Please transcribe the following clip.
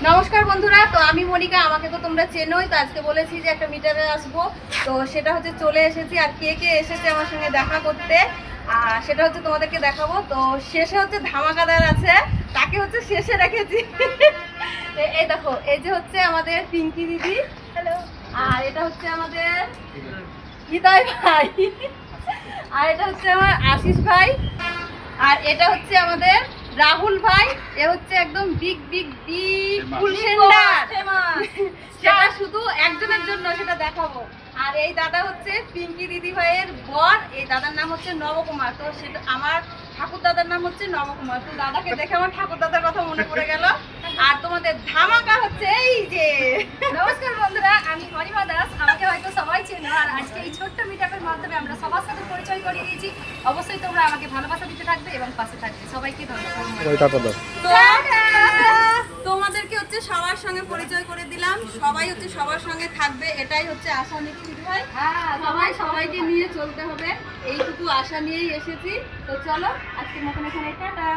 নমস্কার বন্ধুরা, তো আমি মনিকা, আমাকে তো তোমরা চেনোই। তো আজকে বলেছি যে একটা মিটারে আসবো, তো সেটা হচ্ছে চলে এসেছি। আর কে কে এসেছে আমার সঙ্গে দেখা করতে আর সেটা হচ্ছে তোমাদেরকে দেখাবো। তো শেষে হচ্ছে ধামাকাদার আছে, তাকে হচ্ছে শেষে রেখেছি। এই দেখো, এই যে হচ্ছে আমাদের পিঙ্কি দিদি, হ্যালো। আর এটা হচ্ছে আমাদের হৃদয় ভাই, আর এটা হচ্ছে আমার আশিস ভাই, আর এটা হচ্ছে আমাদের রাহুল ভাই। এ হচ্ছে একদম বিগ বিগ বিগ ফুল সেন্টার, সেটা শুধু একজনের জন্য, সেটা দেখাবো। আর এই দাদা হচ্ছে পিঙ্কি দিদি ভাইয়ের বর, এই দাদার নাম হচ্ছে নবকুমার। তো সেটা আমার ঠাকুর দাদার নাম হচ্ছে নবকুমার। তো দাদাকে দেখে আমার ঠাকুর দাদার কথা মনে পড়ে গেল। আর তোমাদের ধামাকা হচ্ছে এই যে, নমস্কার বন্ধুরা, আমি অনিমা দাস। আমাকে হয়তো সবাই চেনো। আর আজকে এই ছোট্ট মিটআপের মাধ্যমে আমরা সবার সাথে পরিচয় করিয়ে দিয়েছি। অবশ্যই তোমরা আমাকে ভালোবাসা দিতে থাকবে এবং পাশে থাকবে। সবাইকে ধন্যবাদ। তো তোমাদেরকে হচ্ছে সবার সঙ্গে পরিচয় করে দিলাম। সবাই হচ্ছে সবার সঙ্গে থাকবে, এটাই হচ্ছে আশা নিচ্ছি ভাই। হ্যাঁ, সবাই সবাইকে নিয়ে চলতে হবে, এইটুকু আশা নিয়েই এসেছি। তো চলো আজকে মতন এখানে টাটা।